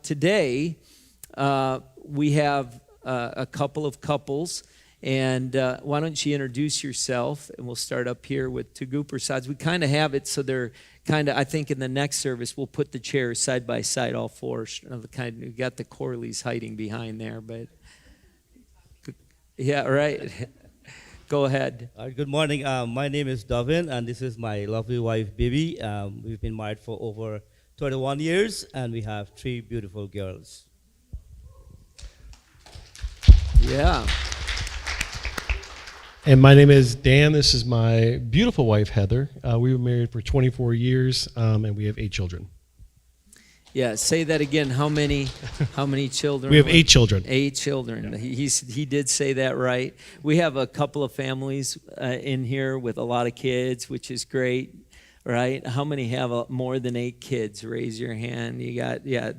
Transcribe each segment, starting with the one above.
Today, we have a couple of couples, and why don't you introduce yourself, and we'll start up here with Tagu Prasads. We kind of have it so they're kind of, I think in the next service, we'll put the chairs side by side, all four. We got the Corleys hiding behind there, but yeah, right. Go ahead. Good morning. My name is Davin, and this is my lovely wife, Bibi. We've been married for over 21 years, and we have 3 beautiful girls. Yeah. And my name is Dan. This is my beautiful wife, Heather. We were married for 24 years, and we have 8 children. Yeah, say that again. How many children? We have 8 children. 8 children. Yeah. He did say that right. We have a couple of families in here with a lot of kids, which is great, right? How many have more than 8 kids? Raise your hand. You got, yeah.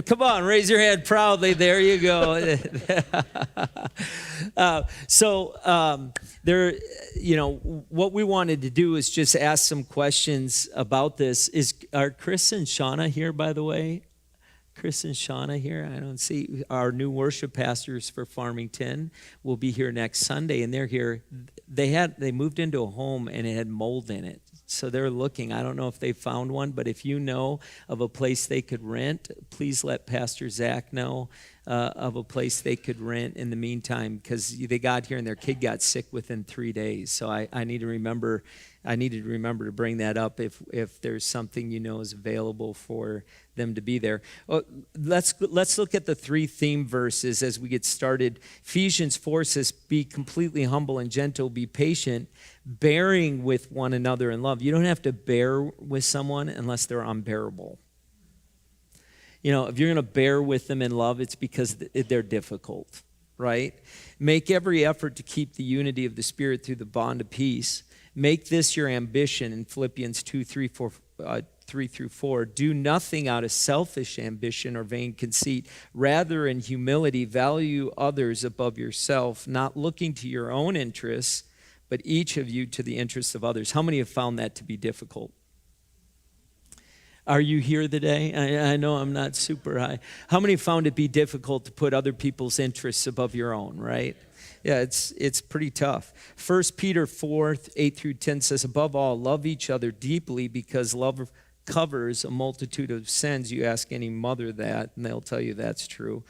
Come on, raise your hand proudly. There you go. There, what we wanted to do is just ask some questions about this. Are Chris and Shauna here, by the way? Chris and Shauna here. I don't see our new worship pastors for Farmington will be here next Sunday, and they're here. They moved into a home and it had mold in it. So they're looking. I don't know if they found one, but if you know of a place they could rent, please let Pastor Zach know of a place they could rent in the meantime, because they got here and their kid got sick within 3 days. So I need to remember. I needed to remember to bring that up if there's something is available for them to be there. Let's look at the 3 theme verses as we get started. Ephesians 4 says, "Be completely humble and gentle, be patient, bearing with one another in love." You don't have to bear with someone unless they're unbearable. If you're going to bear with them in love, it's because they're difficult, right? Make every effort to keep the unity of the Spirit through the bond of peace. Make this your ambition in Philippians 3 through 4. Do nothing out of selfish ambition or vain conceit. Rather, in humility, value others above yourself, not looking to your own interests, but each of you to the interests of others. How many have found that to be difficult? Are you here today? I know I'm not super high. How many found it be difficult to put other people's interests above your own, right? Yeah, it's pretty tough. 1 Peter 4, 8 through 10 says, "Above all, love each other deeply, because love covers a multitude of sins." You ask any mother that, and they'll tell you that's true.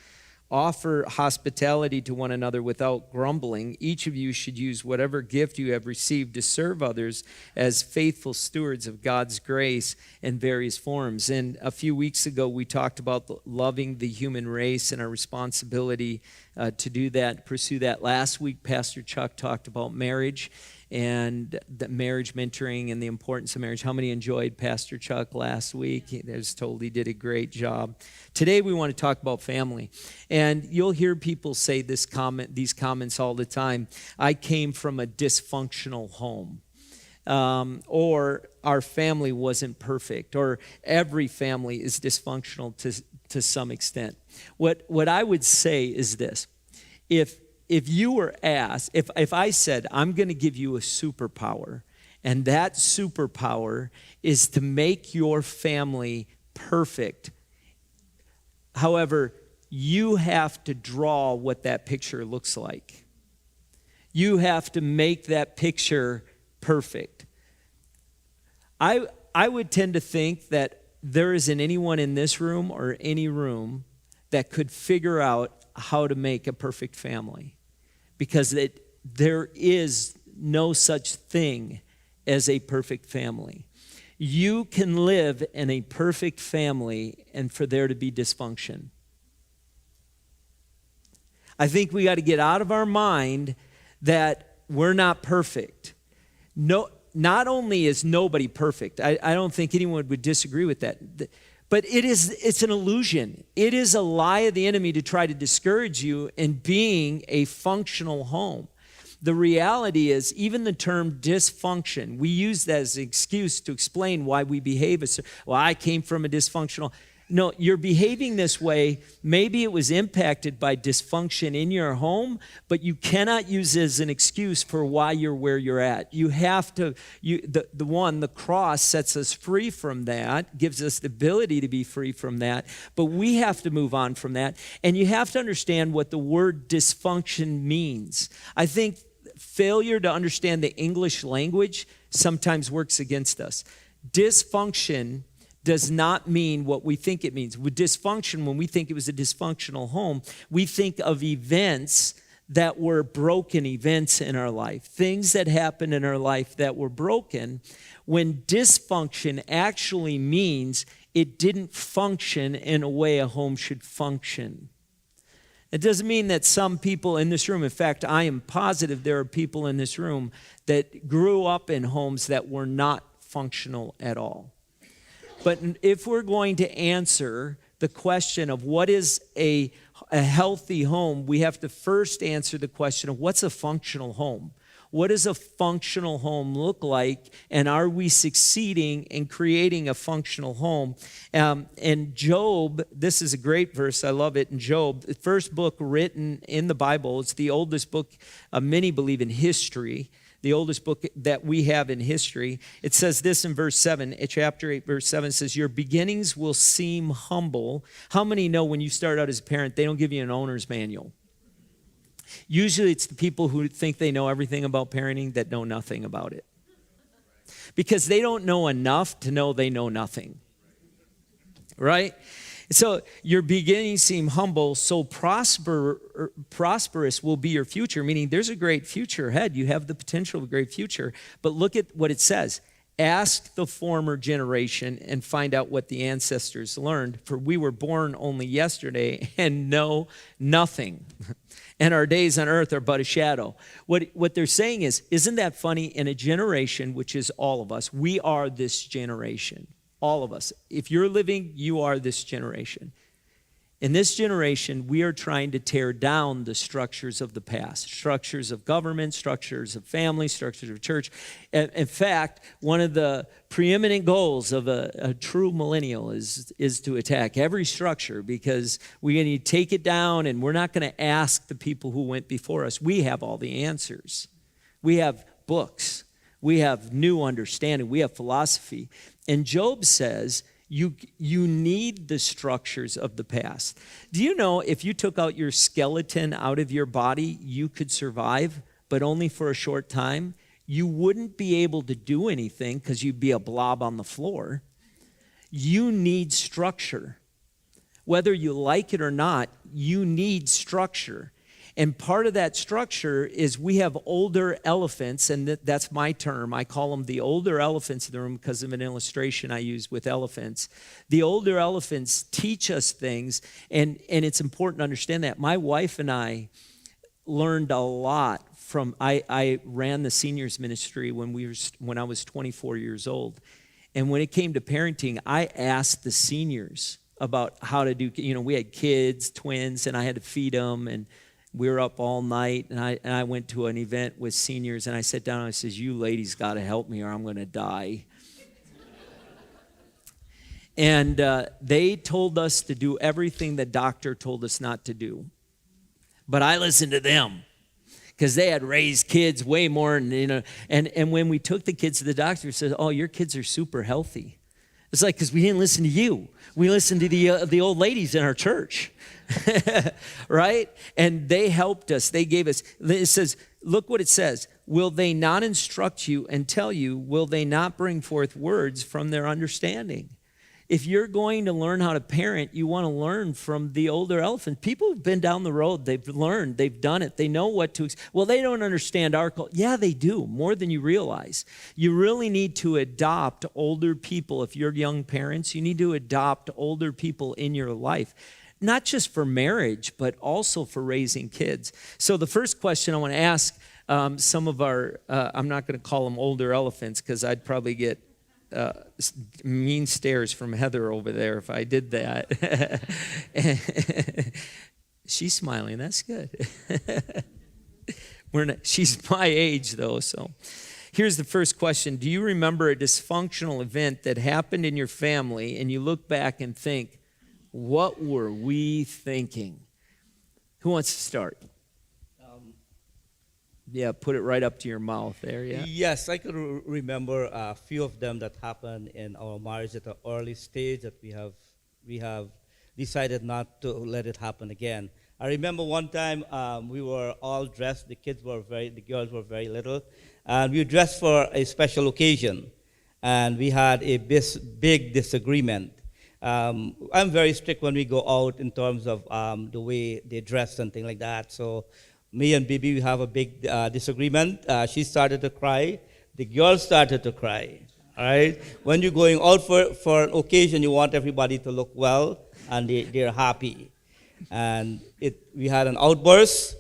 "Offer hospitality to one another without grumbling. Each of you should use whatever gift you have received to serve others as faithful stewards of God's grace in various forms." And a few weeks ago, we talked about loving the human race and our responsibility to do that, pursue that. Last week, Pastor Chuck talked about marriage and the marriage mentoring and the importance of marriage. How many enjoyed Pastor Chuck last week? I was told he did a great job. Today we want to talk about family. And you'll hear people say these comments all the time. I came from a dysfunctional home. Or our family wasn't perfect. Or every family is dysfunctional to some extent. What I would say is this. If you were asked, if I said, I'm going to give you a superpower, and that superpower is to make your family perfect, however, you have to draw what that picture looks like. You have to make that picture perfect. I would tend to think that there isn't anyone in this room or any room that could figure out how to make a perfect family. Because there is no such thing as a perfect family. You can live in a perfect family and for there to be dysfunction. I think we got to get out of our mind that we're not perfect. No, not only is nobody perfect, I don't think anyone would disagree with that. But it's an illusion. It is a lie of the enemy to try to discourage you in being a functional home. The reality is, even the term dysfunction, we use that as an excuse to explain why we behave. Well, I came from a dysfunctional. No, you're behaving this way. Maybe it was impacted by dysfunction in your home, but you cannot use it as an excuse for why you're where you're at. You have to, the cross sets us free from that, gives us the ability to be free from that, but we have to move on from that. And you have to understand what the word dysfunction means. I think failure to understand the English language sometimes works against us. Dysfunction does not mean what we think it means. With dysfunction, when we think it was a dysfunctional home, we think of events that were broken events in our life, things that happened in our life that were broken, when dysfunction actually means it didn't function in a way a home should function. It doesn't mean that some people in this room, in fact, I am positive there are people in this room that grew up in homes that were not functional at all. But if we're going to answer the question of what is a healthy home, we have to first answer the question of what's a functional home? What does a functional home look like? And are we succeeding in creating a functional home? And Job, this is a great verse. I love it. In Job, the first book written in the Bible, it's the oldest book, many believe, in history. The oldest book that we have in history. It says this in verse 7, chapter 8, verse 7, says, your beginnings will seem humble. How many know when you start out as a parent, they don't give you an owner's manual? Usually it's the people who think they know everything about parenting that know nothing about it. Because they don't know enough to know they know nothing. Right? So your beginnings seem humble, so prosperous will be your future, meaning there's a great future ahead. You have the potential of a great future. But look at what it says. Ask the former generation and find out what the ancestors learned, for we were born only yesterday and know nothing. And our days on earth are but a shadow. What they're saying is, isn't that funny? In a generation, which is all of us, we are this generation. All of us. If you're living, you are this generation. In this generation, we are trying to tear down the structures of the past, structures of government, structures of family, structures of church. In fact, one of the preeminent goals of a true millennial is to attack every structure, because we're going to take it down, and we're not going to ask the people who went before us. We have all the answers. We have books. We have new understanding. We have philosophy. And Job says, you need the structures of the past. Do you know if you took out your skeleton out of your body, you could survive, but only for a short time? You wouldn't be able to do anything because you'd be a blob on the floor. You need structure. Whether you like it or not, you need structure. And part of that structure is we have older elephants, and that's my term. I call them the older elephants in the room because of an illustration I use with elephants. The older elephants teach us things, and it's important to understand that. My wife and I learned a lot from, I ran the seniors ministry when I was 24 years old. And when it came to parenting, I asked the seniors about how to do, we had kids, twins, and I had to feed them, and we were up all night, and I went to an event with seniors, and I sat down and I said, you ladies got to help me or I'm going to die. And they told us to do everything the doctor told us not to do. But I listened to them because they had raised kids way more. And when we took the kids to the doctor, he said, oh, your kids are super healthy. It's like, because we didn't listen to you. We listened to the old ladies in our church, right? And they helped us. They gave us, it says, look what it says. Will they not instruct you and tell you, will they not bring forth words from their understanding? If you're going to learn how to parent, you want to learn from the older elephant. People who've been down the road, they've learned, they've done it, they know what to, well, they don't understand our culture. Yeah, they do, more than you realize. You really need to adopt older people. If you're young parents, you need to adopt older people in your life, not just for marriage, but also for raising kids. So the first question I want to ask some of our, I'm not going to call them older elephants because I'd probably get mean stares from Heather over there if I did that. She's smiling. That's good. She's my age, though. So here's the first question. Do you remember a dysfunctional event that happened in your family, and you look back and think, What were we thinking? Who wants to start? Yeah, put it right up to your mouth there, yeah. Yes, I could remember a few of them that happened in our marriage at an early stage that we have decided not to let it happen again. I remember one time we were all dressed. The girls were very little, and we were dressed for a special occasion, and we had a big disagreement. I'm very strict when we go out in terms of the way they dress and things like that. So me and Bibi, we have a big disagreement. She started to cry. The girls started to cry. All right? When you're going out for an occasion, you want everybody to look well, and they're happy. And we had an outburst,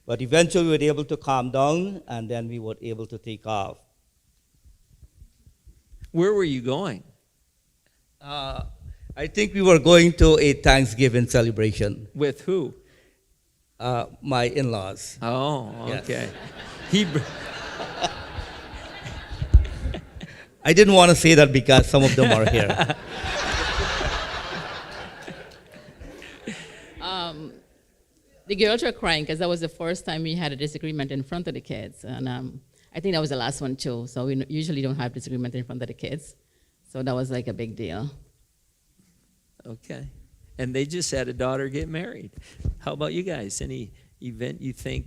but eventually we were able to calm down, and then we were able to take off. Where were you going? I think we were going to a Thanksgiving celebration. With who? My in-laws. Oh, Yes. okay. I didn't want to say that because some of them are here. The girls were crying because that was the first time we had a disagreement in front of the kids. And I think that was the last one too. So we usually don't have disagreement in front of the kids. So that was like a big deal. Okay. And they just had a daughter get married. How about you guys? Any event you think?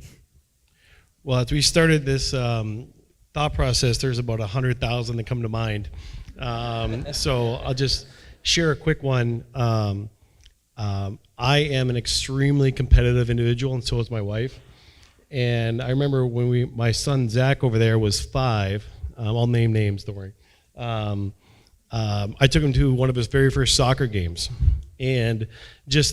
Well, as we started this thought process, there's about 100,000 that come to mind. So I'll just share a quick one. I am an extremely competitive individual, and so is my wife. And I remember when my son Zach over there was 5. I'll name names, don't worry. I took him to one of his very first soccer games. And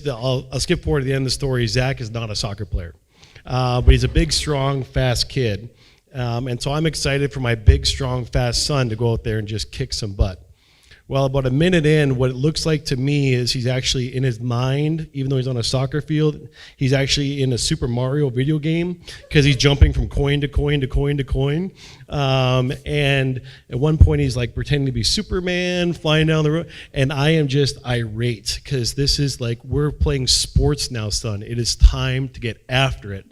I'll skip forward to the end of the story. Zach is not a soccer player, but he's a big, strong, fast kid. And so I'm excited for my big, strong, fast son to go out there and just kick some butt. Well, about a minute in, what it looks like to me is he's actually in his mind, even though he's on a soccer field, he's actually in a Super Mario video game because he's jumping from coin to coin to coin to coin. And at one point, he's like pretending to be Superman, flying down the road. And I am just irate because this is like, we're playing sports now, son. It is time to get after it.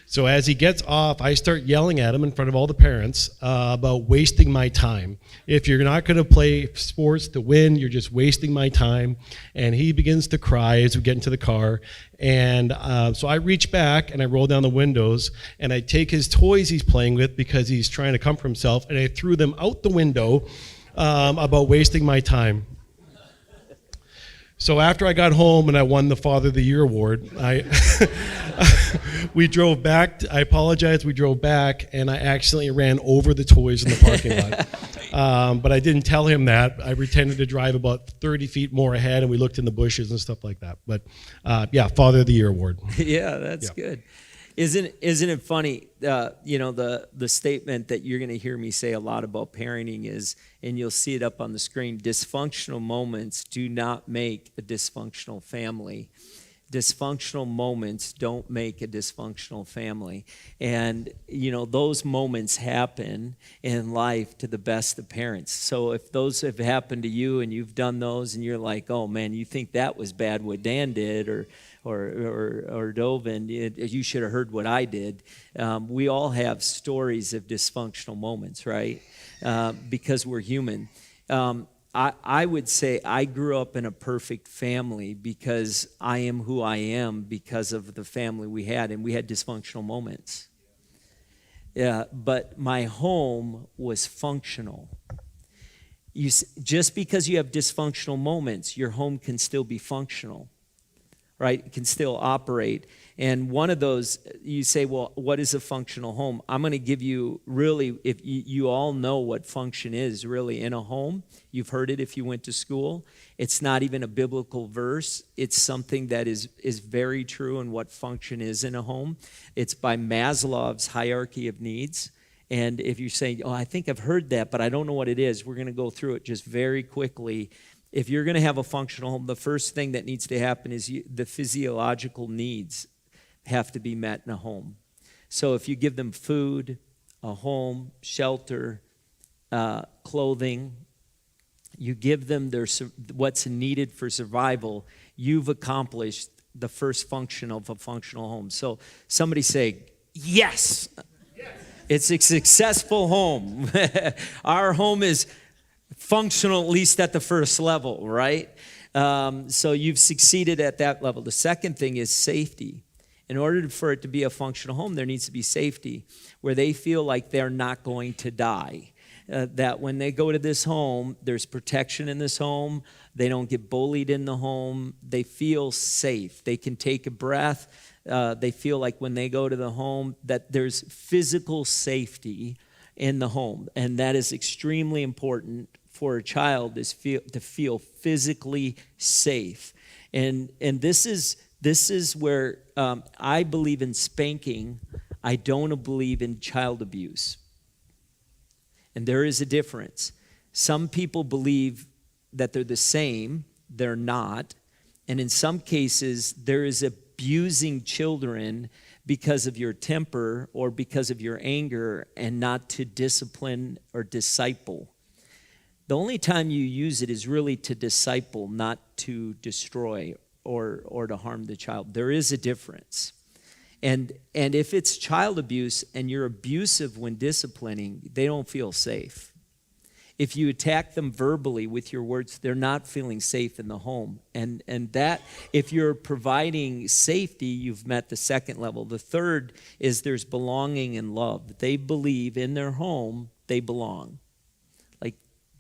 So as he gets off, I start yelling at him in front of all the parents about wasting my time. If you're not going to play sports to win, you're just wasting my time. And he begins to cry as we get into the car. And so I reach back and I roll down the windows and I take his toys he's playing with because he's trying to comfort himself, and I threw them out the window about wasting my time. So after I got home and I won the Father of the Year award, we drove back. I apologize. We drove back, and I accidentally ran over the toys in the parking lot. But I didn't tell him that. I pretended to drive about 30 feet more ahead, and we looked in the bushes and stuff like that. But yeah, Father of the Year award. Yeah, that's good. Isn't it funny? The statement that you're going to hear me say a lot about parenting is, and you'll see it up on the screen, dysfunctional moments do not make a dysfunctional family. Dysfunctional moments don't make a dysfunctional family. And, those moments happen in life to the best of parents. So if those have happened to you and you've done those and you're like, oh man, you think that was bad what Dan did, or Dovin, you should have heard what I did. We all have stories of dysfunctional moments, right? Because we're human. I would say I grew up in a perfect family because I am who I am because of the family we had, and we had dysfunctional moments. Yeah, but my home was functional. Just because you have dysfunctional moments, your home can still be functional. Right? It can still operate. And one of those, you say, well, what is a functional home? I'm going to give you really, if you all know what function is really in a home. You've heard it if you went to school. It's not even a biblical verse. It's something that is very true in what function is in a home. It's by Maslow's hierarchy of needs. And if you're saying, oh, I think I've heard that, but I don't know what it is, we're going to go through it just very quickly. If you're going to have a functional home, the first thing that needs to happen is the physiological needs have to be met in a home. So if you give them food, a home, shelter, clothing, you give them what's needed for survival, you've accomplished the first function of a functional home. So somebody say, yes. It's a successful home. Our home is functional, at least at the first level, right? So you've succeeded at that level. The second thing is safety. In order for it to be a functional home, there needs to be safety, where they feel like they're not going to die. That when they go to this home, there's protection in this home. They don't get bullied in the home. They feel safe. They can take a breath. They feel like when they go to the home that there's physical safety in the home. And that is extremely important for a child, is to feel physically safe. And this is where I believe in spanking. I don't believe in child abuse. And there is a difference. Some people believe that they're the same. They're not. And in some cases, there is abusing children because of your temper or because of your anger, and not to discipline or disciple. The only time you use it is really to disciple, not to destroy or to harm the child. There is a difference. And if it's child abuse and you're abusive when disciplining, they don't feel safe. If you attack them verbally with your words, they're not feeling safe in the home. And that, if you're providing safety, you've met the second level. The third is there's belonging and love. They believe in their home they belong. Like,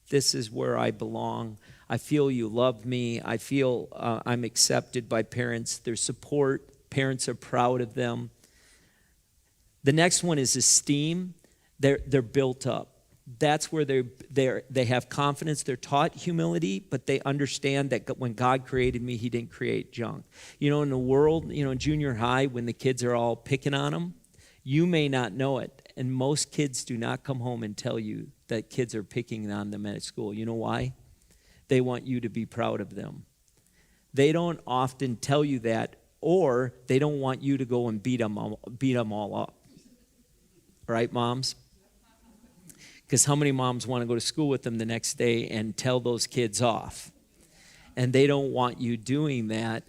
this is where I belong. I feel you love me. I feel I'm accepted by parents. There's support. Parents are proud of them. The next one is esteem. They're built up. That's where they have confidence. They're taught humility, but they understand that when God created me, he didn't create junk. In the world, in junior high, when the kids are all picking on them, you may not know it. And most kids do not come home and tell you that kids are picking on them at school. You know why? They want you to be proud of them. They don't often tell you that, or they don't want you to go and beat them all up. Right, moms? Because how many moms want to go to school with them the next day and tell those kids off? And they don't want you doing that.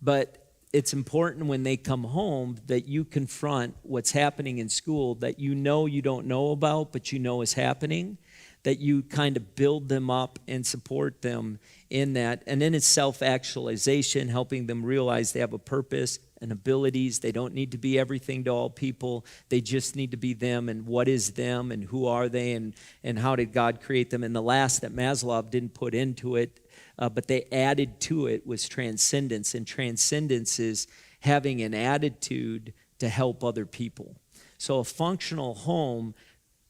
But it's important when they come home that you confront what's happening in school that you don't know about, but is happening, that you kind of build them up and support them in that. And then it's self-actualization, helping them realize they have a purpose and abilities. They don't need to be everything to all people. They just need to be them, and what is them, and who are they, and how did God create them. And the last that Maslow didn't put into it, but they added to it, was transcendence. And transcendence is having an attitude to help other people. So a functional home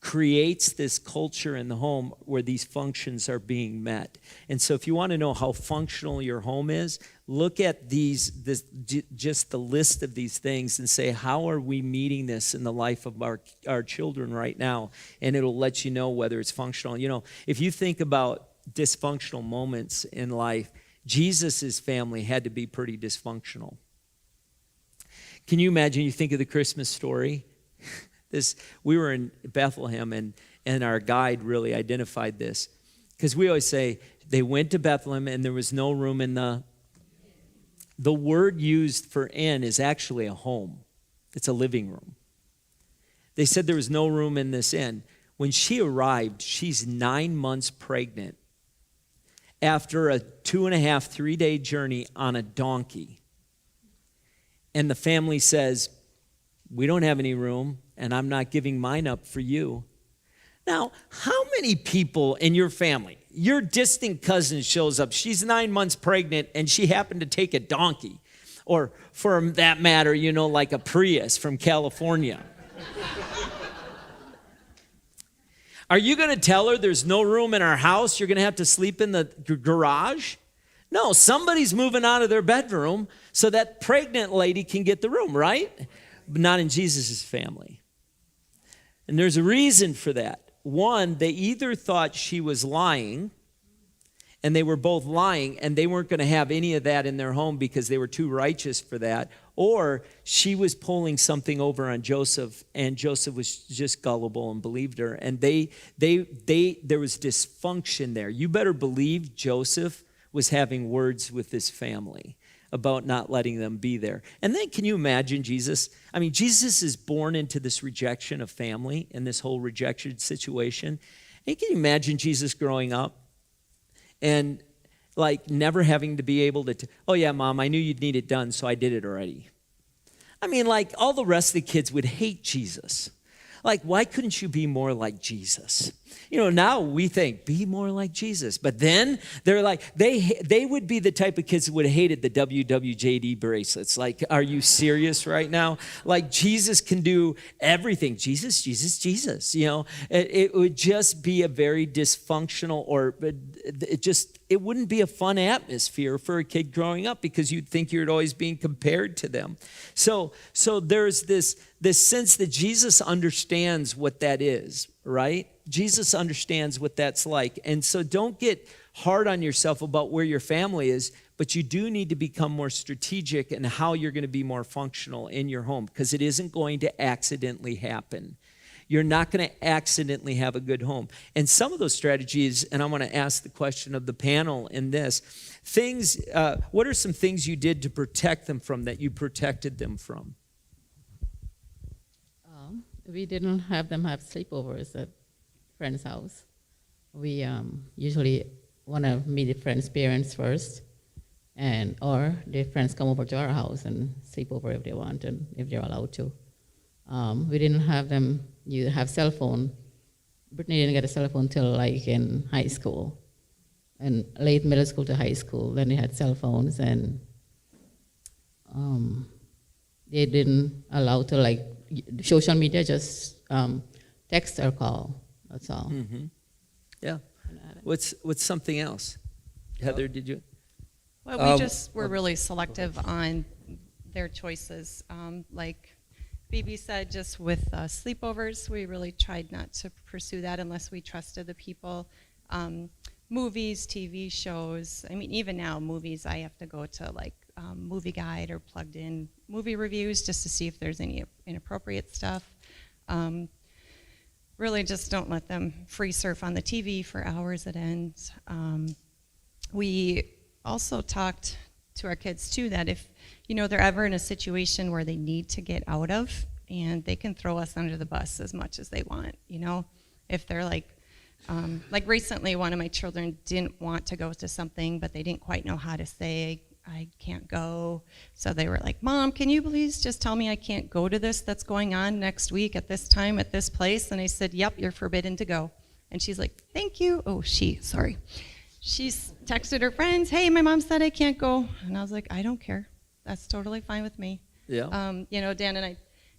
creates this culture in the home where these functions are being met. And so if you want to know how functional your home is, look at just the list of these things and say, how are we meeting this in the life of our children right now? And it'll let you know whether it's functional. If you think about dysfunctional moments in life, Jesus' family had to be pretty dysfunctional. Can you imagine, you think of the Christmas story? We were in Bethlehem, and our guide really identified this. Because we always say, they went to Bethlehem and there was no room in the word used for inn is actually a home. It's a living room. They said there was no room in this inn. When she arrived, she's 9 months pregnant after a 2.5, 3-day journey on a donkey. And the family says, we don't have any room, and I'm not giving mine up for you. Now, how many people in your family, your distant cousin shows up, she's 9 months pregnant, and she happened to take a donkey, or for that matter, like a Prius from California. Are you going to tell her there's no room in our house, you're going to have to sleep in the garage? No, somebody's moving out of their bedroom so that pregnant lady can get the room, right? But not in Jesus' family. And there's a reason for that. One, they either thought she was lying and they were both lying, and they weren't going to have any of that in their home because they were too righteous for that. Or she was pulling something over on Joseph, and Joseph was just gullible and believed her. And there was dysfunction there. You better believe Joseph was having words with this family about not letting them be there. And then can you imagine Jesus? I mean, Jesus is born into this rejection of family and this whole rejection situation. And can you imagine Jesus growing up and like never having to be able to, oh yeah, Mom, I knew you'd need it done, so I did it already. I mean, like all the rest of the kids would hate Jesus. Like, why couldn't you be more like Jesus? You know, now we think, be more like Jesus. But then they're like, they would be the type of kids who would have hated the WWJD bracelets. Like, are you serious right now? Like, Jesus can do everything. Jesus, Jesus, Jesus. You know, it would just be a very dysfunctional, or it wouldn't be a fun atmosphere for a kid growing up because you'd think you're always being compared to them. So there's this sense that Jesus understands what that is, right? Jesus understands what that's like. And so don't get hard on yourself about where your family is, but you do need to become more strategic in how you're going to be more functional in your home, because it isn't going to accidentally happen. You're not going to accidentally have a good home. And some of those strategies, and I want to ask the question of the panel in this, things, what are some things you did to protect them from that you protected them from? We didn't have them have sleepovers at friend's house. We usually want to meet the friend's parents first, or their friends come over to our house and sleep over if they want and if they're allowed to. We didn't have them have cell phone. Brittany didn't get a cell phone till like in high school, and late middle school to high school. Then they had cell phones, and they didn't allow to like social media, just text or call. That's all. Mm-hmm. Yeah. What's something else? Heather, did you? Well, we just were really selective on their choices. Like BB said, just with sleepovers, we really tried not to pursue that unless we trusted the people. Movies, TV shows. I mean, even now, movies, I have to go to like Movie Guide or Plugged In movie reviews just to see if there's any inappropriate stuff. Really just don't let them free surf on the TV for hours at end. We also talked to our kids too that if they're ever in a situation where they need to get out of, and they can throw us under the bus as much as they want. If they're like recently, one of my children didn't want to go to something, but they didn't quite know how to say, I can't go. So they were like, Mom, can you please just tell me I can't go to this that's going on next week at this time at this place? And I said, yep, you're forbidden to go. And she's like, thank you. Oh, sorry. She's texted her friends, hey, my mom said I can't go. And I was like, I don't care. That's totally fine with me. Yeah. Dan and I,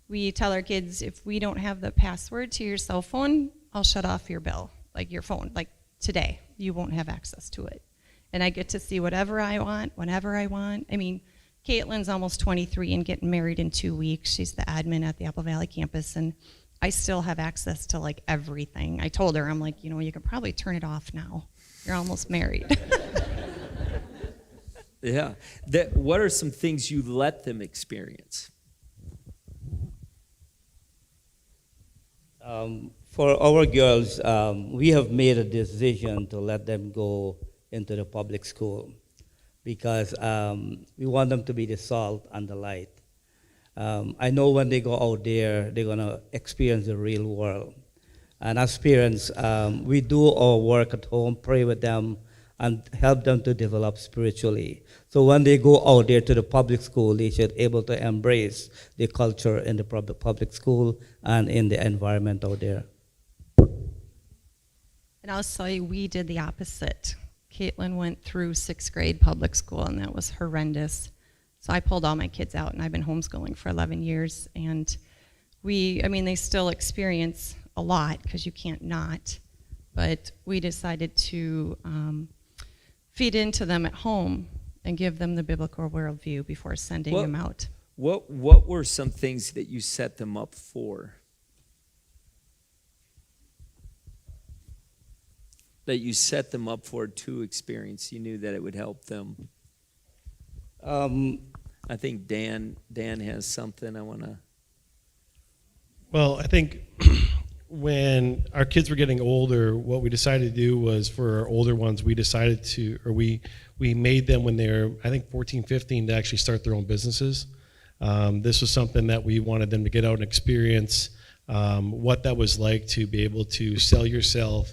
we tell our kids, if we don't have the password to your cell phone, I'll shut off your bill, like your phone. Like today, you won't have access to it. And I get to see whatever I want, whenever I want. I mean, Caitlin's almost 23 and getting married in 2 weeks. She's the admin at the Apple Valley campus, and I still have access to like everything. I told her, I'm like, you can probably turn it off now. You're almost married. Yeah. What are some things you let them experience? For our girls, we have made a decision to let them go into the public school because we want them to be the salt and the light. I know when they go out there, they're going to experience the real world. And as parents, we do our work at home, pray with them, and help them to develop spiritually. So when they go out there to the public school, they should be able to embrace the culture in the public school and in the environment out there. And I'll tell you, we did the opposite. Caitlin went through 6th grade public school, and that was horrendous. So I pulled all my kids out, and I've been homeschooling for 11 years. And they still experience a lot because you can't not. But we decided to feed into them at home and give them the biblical worldview before sending them out. What were some things that you set them up for? that you set them up for to experience? You knew that it would help them. I think Dan has something I want to. Well, I think when our kids were getting older, what we decided to do was for our older ones, we decided to, or we made them when they were, I think, 14, 15 to actually start their own businesses. This was something that we wanted them to get out and experience what that was like to be able to sell yourself,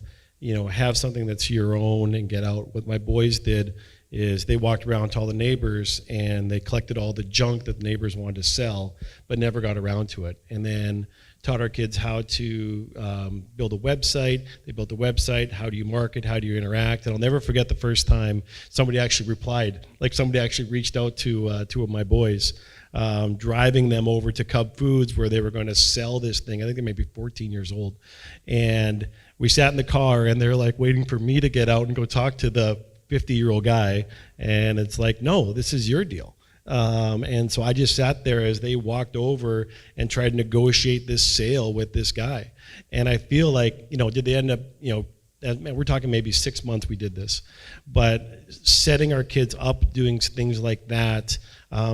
have something that's your own and get out. What my boys did is they walked around to all the neighbors and they collected all the junk that the neighbors wanted to sell, but never got around to it. And then taught our kids how to build a website. They built a website. How do you market? How do you interact? And I'll never forget the first time somebody actually replied, like somebody actually reached out to two of my boys, driving them over to Cub Foods where they were going to sell this thing. I think they may be 14 years old. And we sat in the car and they're like waiting for me to get out and go talk to the 50-year-old guy. And it's like, no, this is your deal. And so I just sat there as they walked over and tried to negotiate this sale with this guy. And I feel like, did they end up, we're talking maybe 6 months we did this, but setting our kids up doing things like that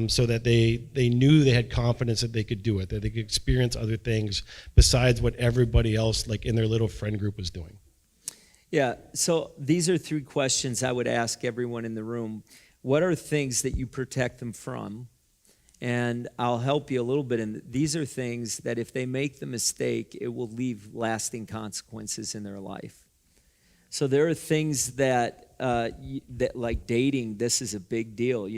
so that they knew they had confidence that they could do it, that they could experience other things besides what everybody else like in their little friend group was doing. Yeah, so these are 3 questions I would ask everyone in the room. What are things that you protect them from? And I'll help you a little bit. These are things that if they make the mistake, it will leave lasting consequences in their life. So there are things that like dating, this is a big deal.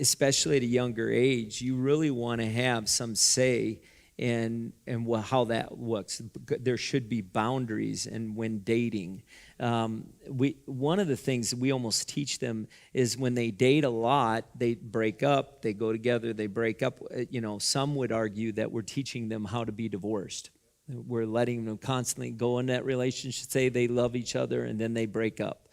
Especially at a younger age, you really want to have some say and how that looks. There should be boundaries, and when dating, one of the things we almost teach them is when they date a lot, they break up, they go together, they break up. Some would argue that we're teaching them how to be divorced. We're letting them constantly go in that relationship, say they love each other, and then they break up.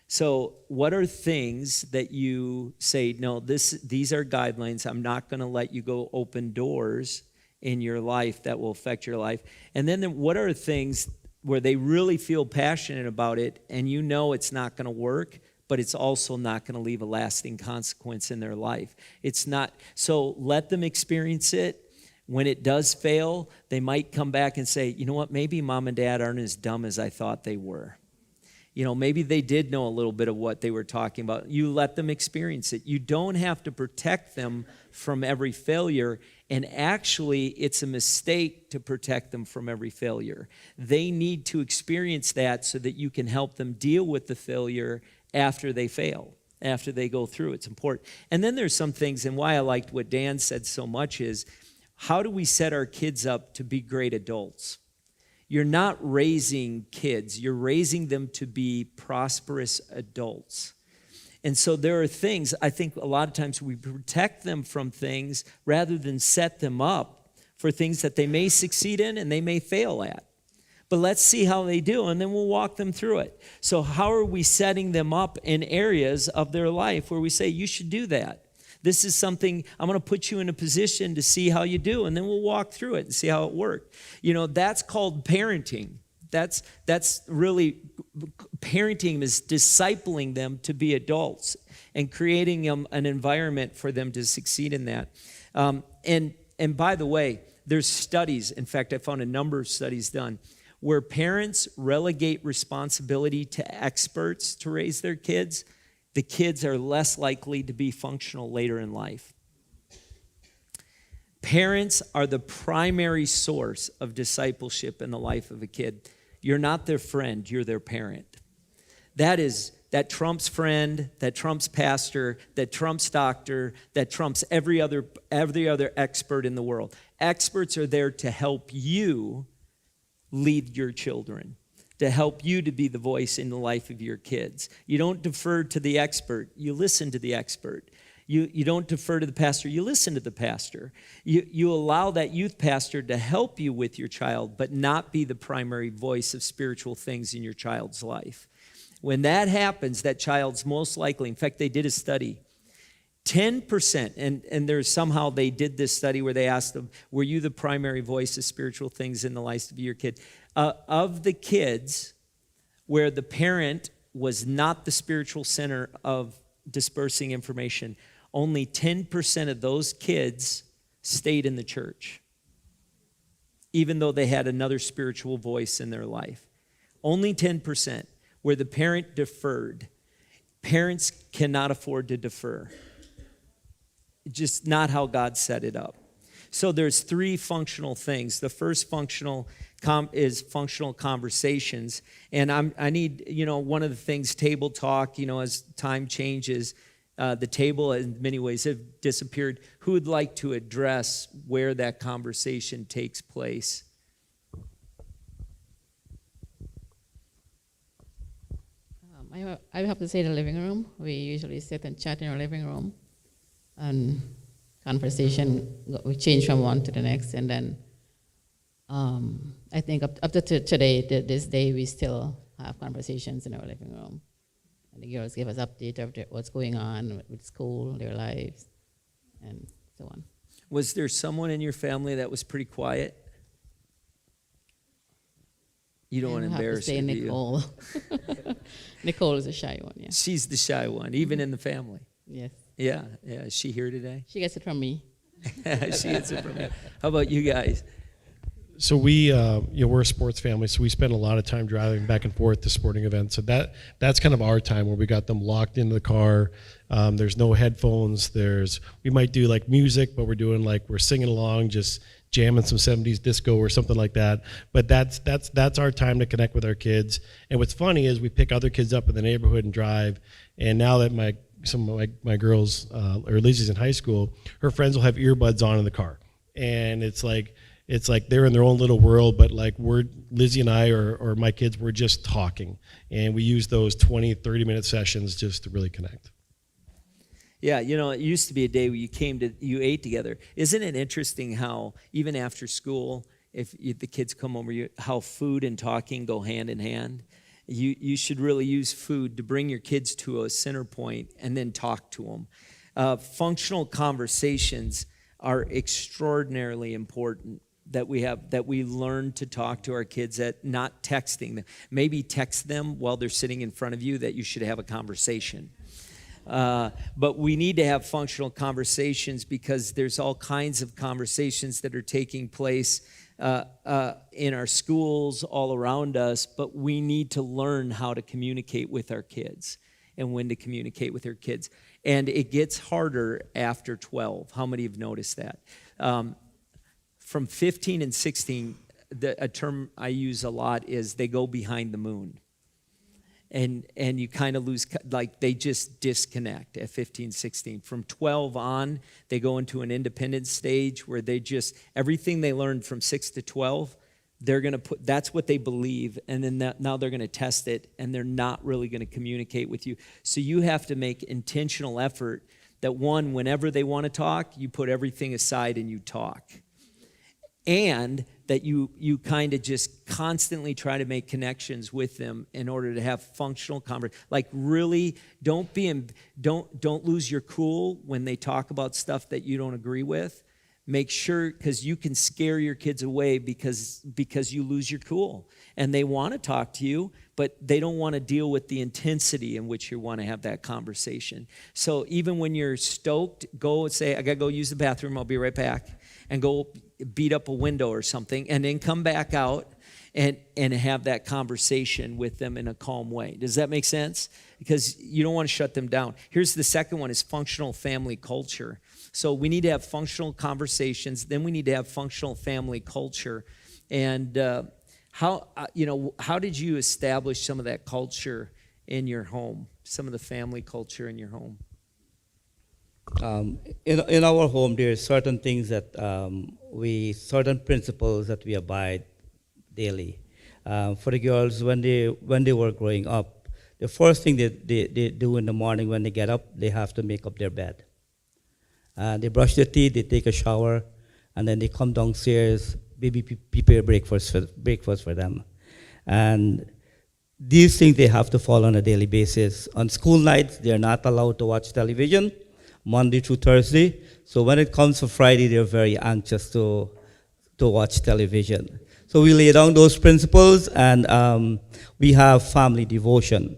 So what are things that you say, no, these are guidelines. I'm not going to let you go open doors in your life that will affect your life. And then what are things where they really feel passionate about it and it's not going to work, but it's also not going to leave a lasting consequence in their life. It's not, so let them experience it. When it does fail, they might come back and say, you know what, maybe mom and dad aren't as dumb as I thought they were. Maybe they did know a little bit of what they were talking about. You let them experience it. You don't have to protect them from every failure. And actually, it's a mistake to protect them from every failure. They need to experience that so that you can help them deal with the failure after they fail, after they go through. It's important. And then there's some things, and why I liked what Dan said so much is, how do we set our kids up to be great adults? You're not raising kids. You're raising them to be prosperous adults. And so there are things, I think a lot of times we protect them from things rather than set them up for things that they may succeed in and they may fail at. But let's see how they do, and then we'll walk them through it. So how are we setting them up in areas of their life where we say, you should do that? This is something, I'm going to put you in a position to see how you do, and then we'll walk through it and see how it worked. That's called parenting. That's really, parenting is discipling them to be adults and creating them an environment for them to succeed in that. And by the way, there's studies, in fact, I found a number of studies done, where parents relegate responsibility to experts to raise their kids. The kids are less likely to be functional later in life. Parents are the primary source of discipleship in the life of a kid. You're not their friend, you're their parent. That trumps friend, that trumps pastor, that trumps doctor, that trumps every other expert in the world. Experts are there to help you lead your children, to help you to be the voice in the life of your kids. You don't defer to the expert, you listen to the expert. You don't defer to the pastor, you listen to the pastor. You allow that youth pastor to help you with your child, but not be the primary voice of spiritual things in your child's life. When that happens, that child's most likely, in fact, they did a study, 10%, and there's somehow they did this study where they asked them, were you the primary voice of spiritual things in the life of your kid? Of the kids where the parent was not the spiritual center of dispersing information, only 10% of those kids stayed in the church, even though they had another spiritual voice in their life. Only 10%, where the parent deferred. Parents cannot afford to defer. Just not how God set it up. So there's three functional things. The first functional is functional conversations. And I need, one of the things, table talk, as time changes, the table in many ways have disappeared. Who would like to address where that conversation takes place? I have to say the living room. We usually sit and chat in our living room. And conversation, we change from one to the next. And then I think up to today, this day, we still have conversations in our living room. And the girls give us update of what's going on with school, their lives, and so on. Was there someone in your family that was pretty quiet? You don't want to embarrass her, do you? Nicole. Nicole is a shy one, yeah. She's the shy one, even in the family. Yes. Yeah. Is she here today? She gets it from me. She gets it from me. How about you guys? So we, we're a sports family, so we spend a lot of time driving back and forth to sporting events. So that's kind of our time where we got them locked into the car. There's no headphones. We might do like music, but we're singing along, just jamming some 70s disco or something like that. But that's our time to connect with our kids. And what's funny is we pick other kids up in the neighborhood and drive. And now that some of my girls, or Lizzie's in high school, her friends will have earbuds on in the car, and it's like they're in their own little world, but like Lizzie and I or my kids, we're just talking, and we use those 20, 30-minute sessions just to really connect. Yeah, it used to be a day where you ate together. Isn't it interesting how even after school, if the kids come over, how food and talking go hand in hand? You should really use food to bring your kids to a center point and then talk to them. Functional conversations are extraordinarily important that we learn to talk to our kids, at not texting them. Maybe text them while they're sitting in front of you that you should have a conversation. But we need to have functional conversations because there's all kinds of conversations that are taking place in our schools all around us, but we need to learn how to communicate with our kids and when to communicate with our kids. And it gets harder after 12. How many have noticed that? From 15 and 16, a term I use a lot is they go behind the moon. And you kind of lose, like they just disconnect at 15, 16. From 12 on, they go into an independent stage where everything they learned from 6 to 12, they're going to that's what they believe, and then now they're going to test it, and they're not really going to communicate with you. So you have to make intentional effort that whenever they want to talk, you put everything aside and you talk. And that you kind of just constantly try to make connections with them in order to have functional conversation. Like really, don't lose your cool when they talk about stuff that you don't agree with. Make sure, because you can scare your kids away because you lose your cool. And they want to talk to you, but they don't want to deal with the intensity in which you want to have that conversation. So even when you're stoked, go and say, I got to go use the bathroom, I'll be right back. And go beat up a window or something, and then come back out and have that conversation with them in a calm way. Does that make sense? Because you don't want to shut them down. Here's the second one, is functional family culture. So we need to have functional conversations, then we need to have functional family culture. And how did you establish some of that culture in your home, some of the family culture in your home? In our home, there are certain things that certain principles that we abide daily. For the girls, when they were growing up, the first thing they do in the morning when they get up, they have to make up their bed. They brush their teeth, they take a shower, and then they come downstairs, baby prepare breakfast for them. And these things they have to follow on a daily basis. On school nights, they're not allowed to watch television, Monday through Thursday. So when it comes to Friday, they're very anxious to watch television. So we lay down those principles, and we have family devotion.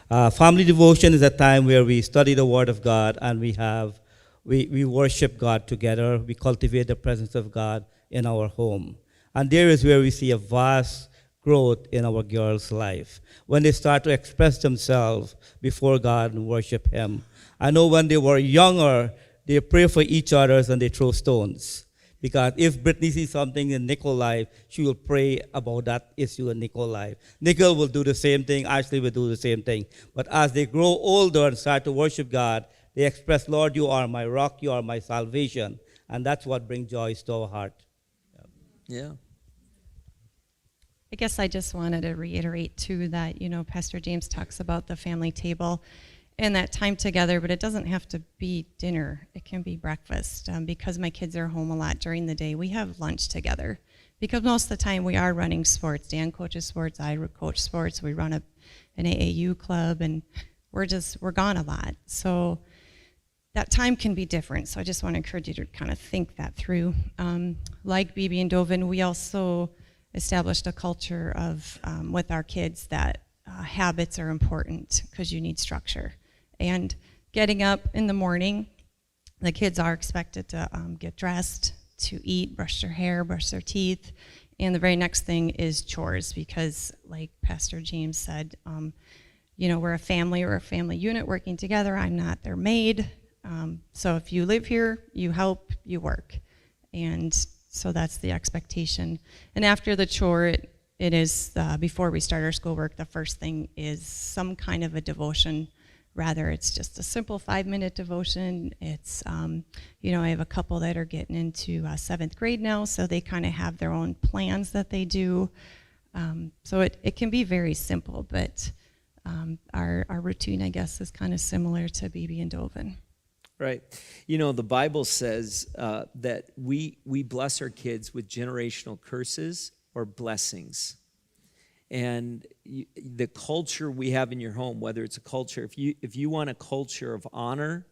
Family devotion is a time where we study the Word of God, and we worship God together. We cultivate the presence of God in our home. And there is where we see a vast growth in our girls' life, when they start to express themselves before God and worship Him. I know when they were younger, they pray for each other and they throw stones. Because if Brittany sees something in Nicole's life, she will pray about that issue in Nicole's life. Nicole will do the same thing, Ashley will do the same thing. But as they grow older and start to worship God, they express, Lord, you are my rock, you are my salvation. And that's what brings joy to our heart. Yeah. I guess I just wanted to reiterate, too, that, Pastor James talks about the family table and that time together, but it doesn't have to be dinner. It can be breakfast. Because my kids are home a lot during the day, we have lunch together. Because most of the time we are running sports. Dan coaches sports, I coach sports, we run an AAU club, and we're gone a lot. So that time can be different. So I just want to encourage you to kind of think that through. Like BB and Dovin, we also established a culture of with our kids that habits are important because you need structure. And getting up in the morning, the kids are expected to get dressed, to eat, brush their hair, brush their teeth, and the very next thing is chores, because like Pastor James said, we're a family unit working together. I'm not their maid. So if you live here, you help, you work. And so that's the expectation. And after the chore, it is, before we start our schoolwork, the first thing is some kind of a devotion. Rather, it's just a simple 5-minute devotion. It's, I have a couple that are getting into 7th grade now, so they kind of have their own plans that they do. So it can be very simple, but our routine, I guess, is kind of similar to BB and Dovin. Right. The Bible says that we bless our kids with generational curses or blessings. And the culture we have in your home, whether it's a culture, if you want a culture of honor,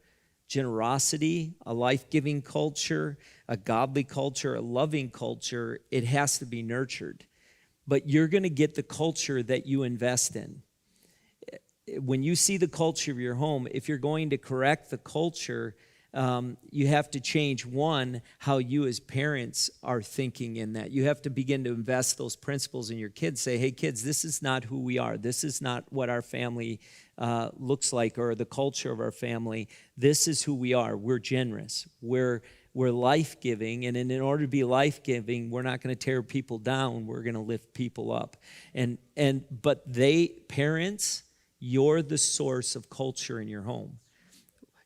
generosity, a life-giving culture, a godly culture, a loving culture, it has to be nurtured. But you're going to get the culture that you invest in. When you see the culture of your home, if you're going to correct the culture, you have to change, one, how you as parents are thinking in that. You have to begin to invest those principles in your kids. Say, hey, kids, this is not who we are. This is not what our family looks like, or the culture of our family. This is who we are. We're generous. We're life-giving, and in order to be life-giving, we're not going to tear people down. We're going to lift people up. But parents, you're the source of culture in your home.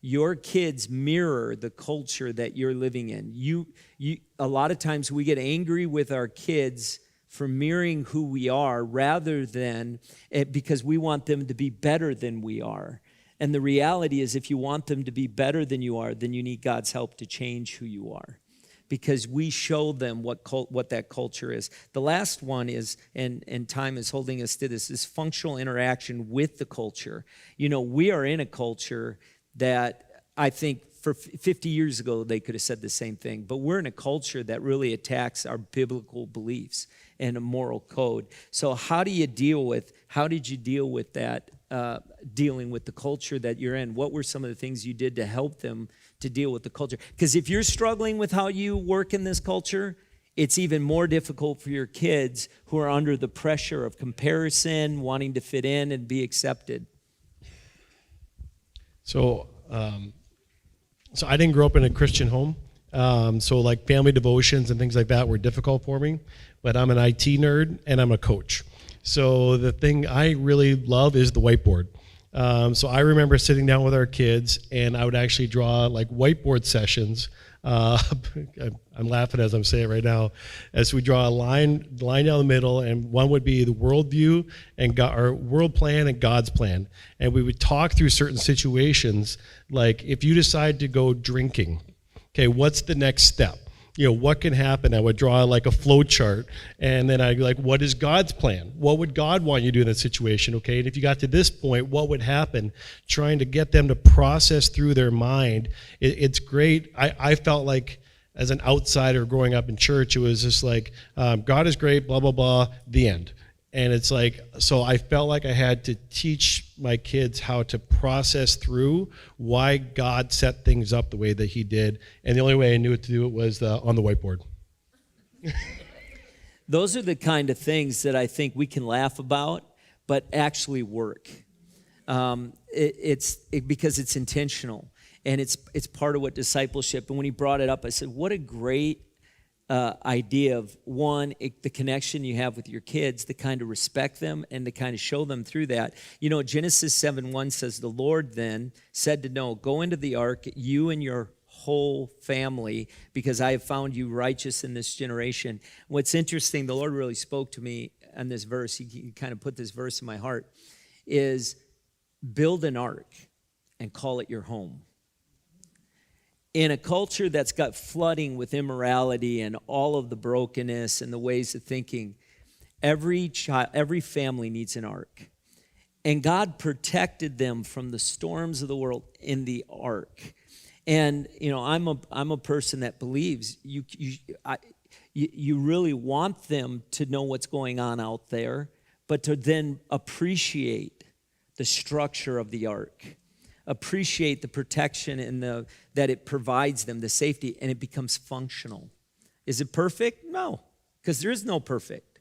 Your kids mirror the culture that you're living in. A lot of times we get angry with our kids for mirroring who we are rather than because we want them to be better than we are. And the reality is, if you want them to be better than you are, then you need God's help to change who you are, because we show them what that culture is. The last one is, and time is holding us to this, is functional interaction with the culture. We are in a culture that I think for 50 years ago they could have said the same thing, but we're in a culture that really attacks our biblical beliefs and a moral code. So how did you deal with that, dealing with the culture that you're in? What were some of the things you did to help them to deal with the culture? Because if you're struggling with how you work in this culture, it's even more difficult for your kids who are under the pressure of comparison, wanting to fit in and be accepted. So I didn't grow up in a Christian home. So like family devotions and things like that were difficult for me. But I'm an IT nerd and I'm a coach. So the thing I really love is the whiteboard. So I remember sitting down with our kids, and I would actually draw like whiteboard sessions. I'm laughing as I'm saying it right now, as we draw a line down the middle, and one would be the worldview and our world plan and God's plan. And we would talk through certain situations, like if you decide to go drinking, okay, what's the next step? What can happen? I would draw like a flow chart, and then I'd be like, what is God's plan? What would God want you to do in that situation? Okay, and if you got to this point, what would happen? Trying to get them to process through their mind. It's great. I felt like as an outsider growing up in church, it was just like, God is great, blah, blah, blah, the end. And it's like, so I felt like I had to teach my kids how to process through why God set things up the way that he did. And the only way I knew to do it was on the whiteboard. Those are the kind of things that I think we can laugh about, but actually work. Because it's intentional, and it's part of what discipleship. And when he brought it up, I said, what a great idea of, one, the connection you have with your kids, to kind of respect them and to kind of show them through that. You know, Genesis 7:1 says, the Lord then said to Noah, go into the ark, you and your whole family, because I have found you righteous in this generation. What's interesting, the Lord really spoke to me on this verse. He kind of put this verse in my heart, is build an ark and call it your home. In a culture that's got flooding with immorality and all of the brokenness and the ways of thinking, every family needs an ark. And God protected them from the storms of the world in the ark. And you know, I'm a person that believes you really want them to know what's going on out there, but to then appreciate the structure of the ark, appreciate the protection and that it provides them, the safety, and it becomes functional. Is it perfect? No, because there is no perfect.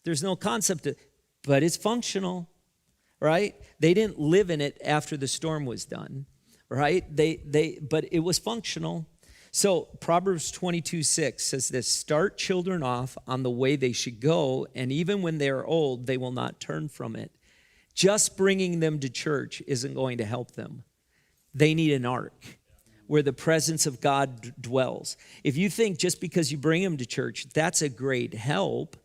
There's no concept of, but it's functional, right? They didn't live in it after the storm was done, right? But it was functional. So Proverbs 22:6 says this, start children off on the way they should go, and even when they are old, they will not turn from it. Just bringing them to church isn't going to help them. They need an ark where the presence of God dwells. If you think just because you bring them to church, that's a great help,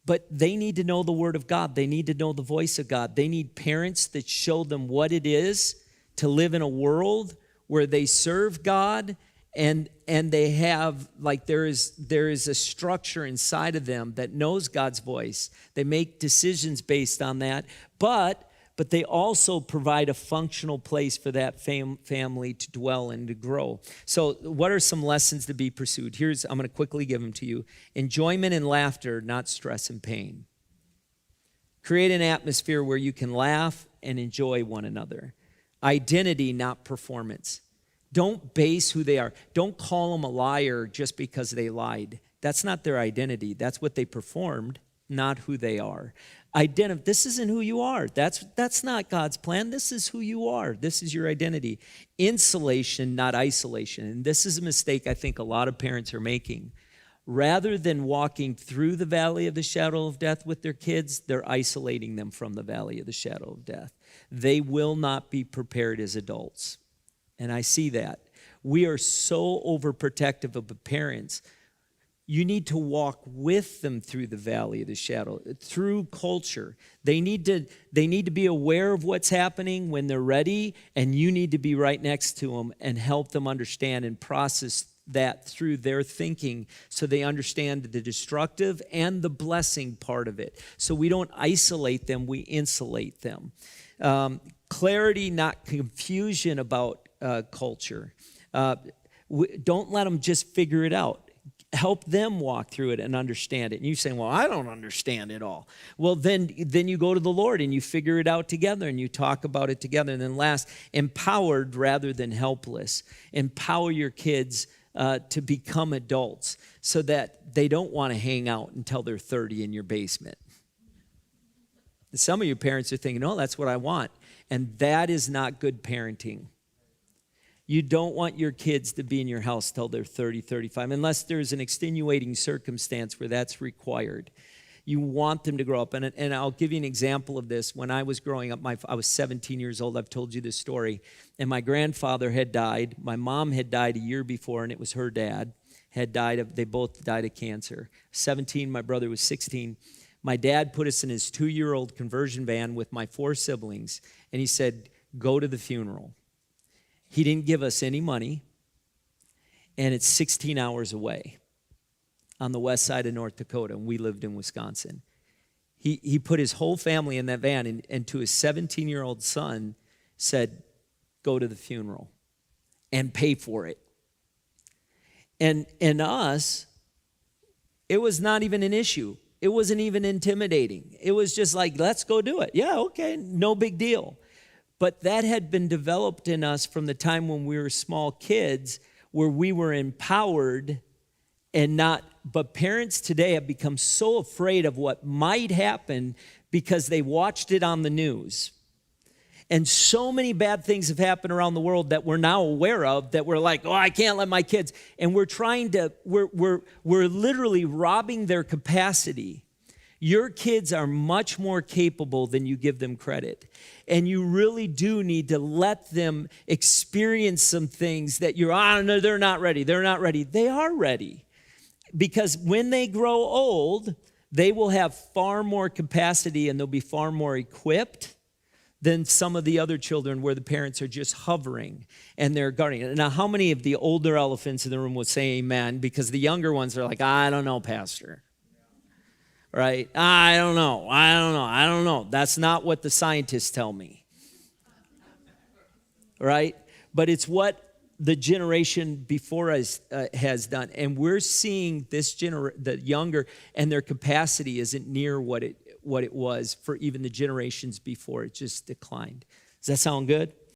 but they need to know the Word of God. They need to know the voice of God. They need parents that show them what it is to live in a world where they serve God and they have, like, there is a structure inside of them that knows God's voice. They make decisions based on that, but they also provide a functional place for that family to dwell and to grow. So what are some lessons to be pursued? I'm going to quickly give them to you. Enjoyment and laughter, not stress and pain. Create an atmosphere where you can laugh and enjoy one another. Identity, not performance. Don't base who they are. Don't call them a liar just because they lied. That's not their identity. That's what they performed, not who they are. This isn't who you are. That's not God's plan. This is who you are. This is your identity. Insulation, not isolation. And this is a mistake I think a lot of parents are making. Rather than walking through the valley of the shadow of death with their kids, they're isolating them from the valley of the shadow of death. They will not be prepared as adults. And I see that. We are so overprotective of the parents. You need to walk with them through the valley of the shadow, through culture. They need to be aware of what's happening when they're ready, and you need to be right next to them and help them understand and process that through their thinking so they understand the destructive and the blessing part of it. So we don't isolate them, we insulate them. Clarity, not confusion about culture. Don't let them just figure it out. Help them walk through it and understand it. And you're saying, well, I don't understand it all. Well, then you go to the Lord and you figure it out together and you talk about it together. And then last, empowered rather than helpless. Empower your kids to become adults so that they don't want to hang out until they're 30 in your basement. And some of your parents are thinking, oh, that's what I want. And that is not good parenting. You don't want your kids to be in your house till they're 30, 35, unless there's an extenuating circumstance where that's required. You want them to grow up. And I'll give you an example of this. When I was growing up, I was 17 years old. I've told you this story. And my grandfather had died. My mom had died a year before, and it was her dad. They both died of cancer. 17, my brother was 16. My dad put us in his 2-year-old conversion van with my 4 siblings, and he said, go to the funeral. He didn't give us any money, and it's 16 hours away on the west side of North Dakota, and we lived in Wisconsin. He put his whole family in that van, and to his 17-year-old son said, go to the funeral and pay for it. And us, it was not even an issue. It wasn't even intimidating. It was just like, let's go do it. Yeah, okay, no big deal. But that had been developed in us from the time when we were small kids, where we were empowered and not. But parents today have become so afraid of what might happen because they watched it on the news. And so many bad things have happened around the world that we're now aware of, that we're like, oh, I can't let my kids. And we're literally robbing their capacity. Your kids are much more capable than you give them credit. And you really do need to let them experience some things that no, they're not ready. They're not ready. They are ready. Because when they grow old, they will have far more capacity and they'll be far more equipped than some of the other children where the parents are just hovering and they're guarding. Now, how many of the older elephants in the room would say amen? Because the younger ones are like, I don't know, Pastor. Right? I don't know. That's not what the scientists tell me. Right? But it's what the generation before us has done. And we're seeing the younger, and their capacity isn't near what it was for even the generations before. It just declined. Does that sound good?